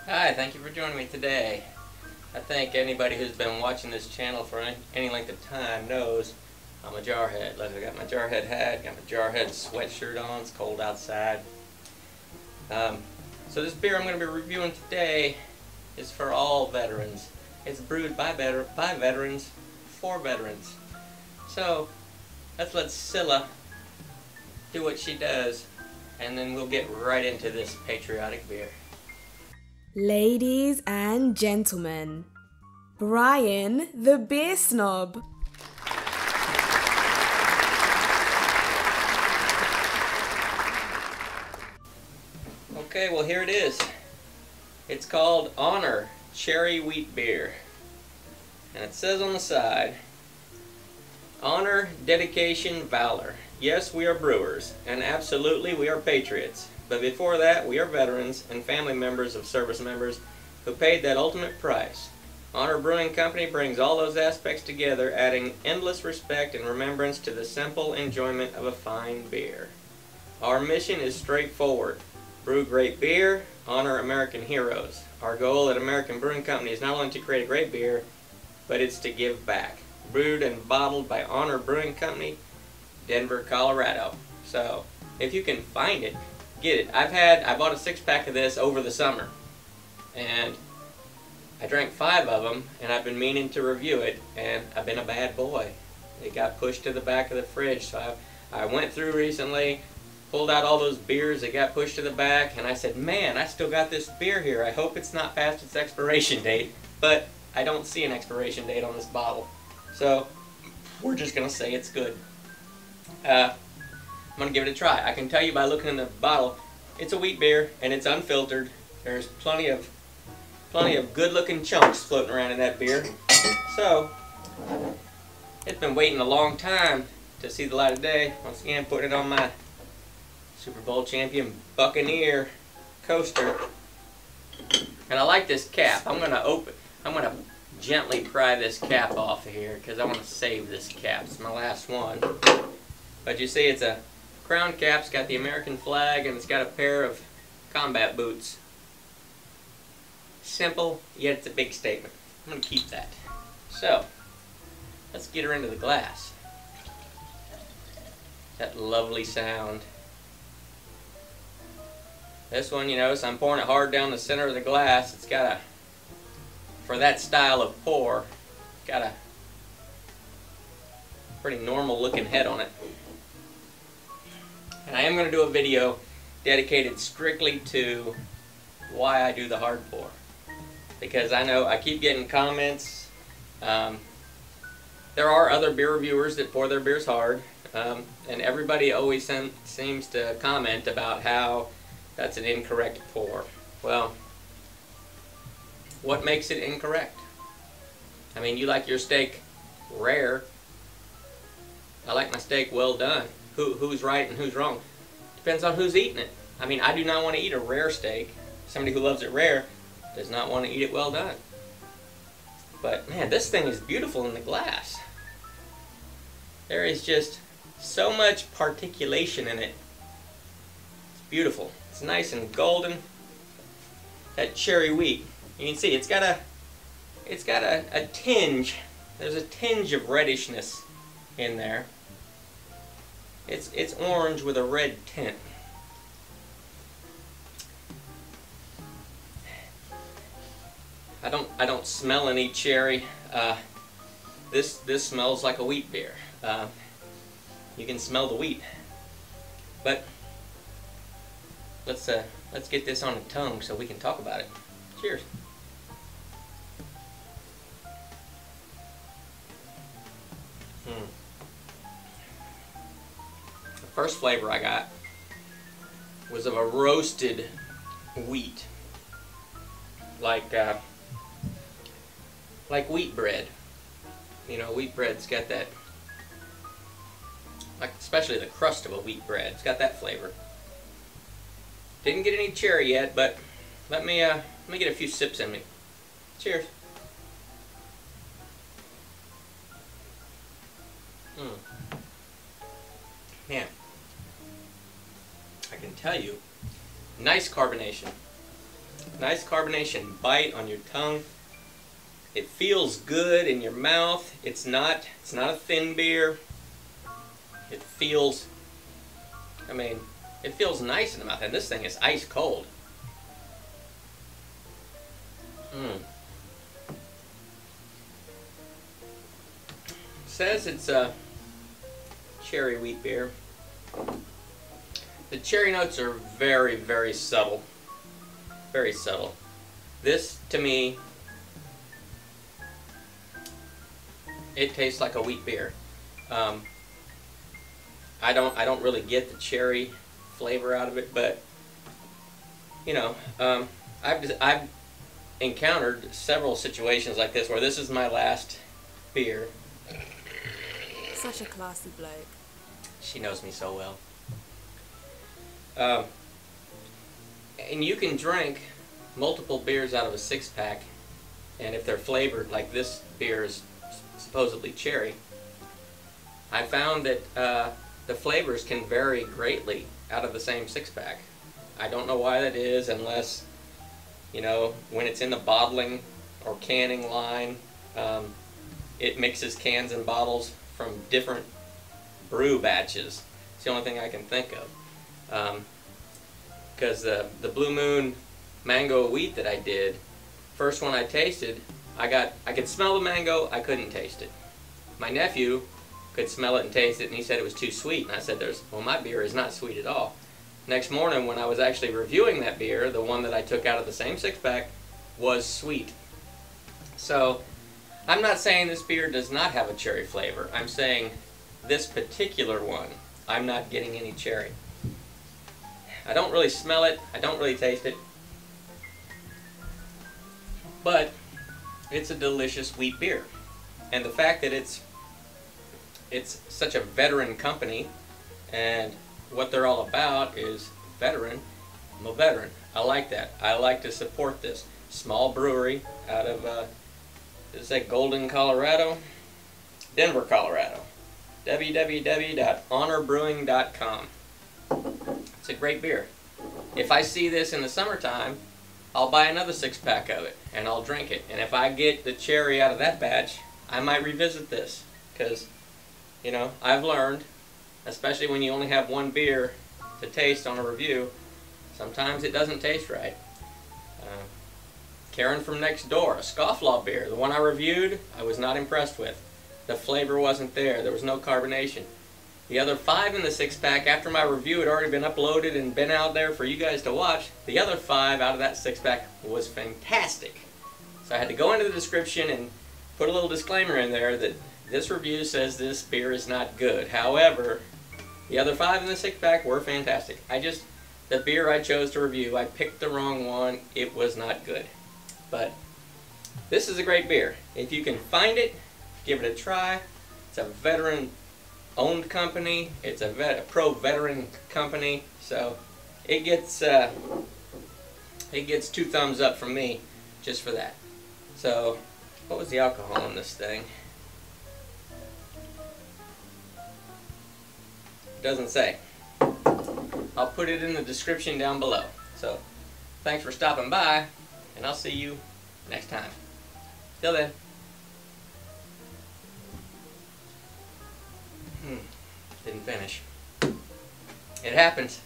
Hi, thank you for joining me today. I think anybody who's been watching this channel for any length of time knows I'm a jarhead. Like, I got my jarhead hat, got my jarhead sweatshirt on, it's cold outside. So this beer I'm going to be reviewing today is for all veterans. It's brewed by veterans, for veterans. So let's let Scylla do what she does, and then we'll get right into this patriotic beer. Ladies and gentlemen, Brian the Beer Snob. Okay, well here it is. It's called Honor Cherry Wheat Beer. And it says on the side, Honor, Dedication, Valor. Yes, we are brewers, and absolutely we are patriots. But before that, we are veterans and family members of service members who paid that ultimate price. Honor Brewing Company brings all those aspects together, adding endless respect and remembrance to the simple enjoyment of a fine beer. Our mission is straightforward. Brew great beer, honor American heroes. Our goal at American Brewing Company is not only to create a great beer, but it's to give back. Brewed and bottled by Honor Brewing Company, Denver, Colorado. So, if you can find it, get it. I bought a 6-pack of this over the summer, and I drank 5 of them, and I've been meaning to review it, and I've been a bad boy. It got pushed to the back of the fridge, so I went through recently, pulled out all those beers that got pushed to the back, and I said, man, I still got this beer here. I hope it's not past its expiration date, but I don't see an expiration date on this bottle. So, we're just going to say it's good. I'm going to give it a try. I can tell you by looking in the bottle, it's a wheat beer, and it's unfiltered. There's plenty of good-looking chunks floating around in that beer. So, it's been waiting a long time to see the light of day. Once again, putting it on my Super Bowl champion Buccaneer coaster. And I like this cap. I'm gonna gently pry this cap off of here because I want to save this cap. It's my last one. But you see, it's a crown cap. It's got the American flag, and it's got a pair of combat boots. Simple, yet it's a big statement. I'm gonna keep that. So, let's get her into the glass. That lovely sound. This one, you notice I'm pouring it hard down the center of the glass. It's got for that style of pour, got a pretty normal looking head on it. And I am going to do a video dedicated strictly to why I do the hard pour. Because I know I keep getting comments. There are other beer reviewers that pour their beers hard. And everybody always seems to comment about how that's an incorrect pour. Well, what makes it incorrect? I mean, you like your steak rare. I like my steak well done. Who's right and who's wrong? Depends on who's eating it. I mean, I do not want to eat a rare steak. Somebody who loves it rare does not want to eat it well done. But man, this thing is beautiful in the glass. There is just so much particulation in it. It's beautiful. It's nice and golden. That cherry wheat. You can see it's got a tinge. There's a tinge of reddishness in there. It's orange with a red tint. I don't smell any cherry. This smells like a wheat beer. You can smell the wheat. But let's get this on the tongue so we can talk about it. Cheers. The first flavor I got was of a roasted wheat, like wheat bread. You know, wheat bread's got that, like especially the crust of a wheat bread. It's got that flavor. Didn't get any cherry yet, but let me get a few sips in me. Cheers. Man, I can tell you, nice carbonation. Nice carbonation bite on your tongue. It feels good in your mouth. It's not a thin beer. It feels, I mean, it feels nice in the mouth, and this thing is ice cold. Says it's a cherry wheat beer. The cherry notes are very, very subtle. Very subtle. This, to me, it tastes like a wheat beer. I don't really get the cherry flavor out of it, but you know, I've encountered several situations like this where this is my last beer. Such a classy bloke. She knows me so well. And you can drink multiple beers out of a six-pack, and if they're flavored like this beer is supposedly cherry, I found that the flavors can vary greatly out of the same six-pack. I don't know why that is, unless, you know, when it's in the bottling or canning line, it mixes cans and bottles from different brew batches. It's the only thing I can think of. Because the Blue Moon mango wheat that I did, first one I tasted, I could smell the mango, I couldn't taste it. My nephew could smell it and taste it, and he said it was too sweet, and I said, well, my beer is not sweet at all. Next morning, when I was actually reviewing that beer, the one that I took out of the same six-pack was sweet. So, I'm not saying this beer does not have a cherry flavor. I'm saying this particular one, I'm not getting any cherry. I don't really smell it, I don't really taste it, but it's a delicious wheat beer. And the fact that it's such a veteran company, and what they're all about is veteran. I'm a veteran. I like that. I like to support this small brewery out of, is that Golden, Colorado? Denver, Colorado. www.honorbrewing.com. It's a great beer. If I see this in the summertime, I'll buy another six-pack of it, and I'll drink it. And if I get the cherry out of that batch, I might revisit this, because, you know, I've learned, especially when you only have one beer to taste on a review, sometimes it doesn't taste right. Karen from next door, a scofflaw beer, the one I reviewed, I was not impressed with. The flavor wasn't there. There was no carbonation. The other 5 in the six-pack, after my review had already been uploaded and been out there for you guys to watch, the other 5 out of that six-pack was fantastic. So I had to go into the description and put a little disclaimer in there that this review says this beer is not good. However, the other 5 in the six-pack were fantastic. The beer I chose to review, I picked the wrong one. It was not good. But this is a great beer. If you can find it, give it a try. It's a veteran-owned company. It's a pro-veteran company. So it gets 2 thumbs up from me just for that. So what was the alcohol in this thing? Doesn't say. I'll put it in the description down below. So thanks for stopping by, and I'll see you next time. Till then. Didn't finish. It happens.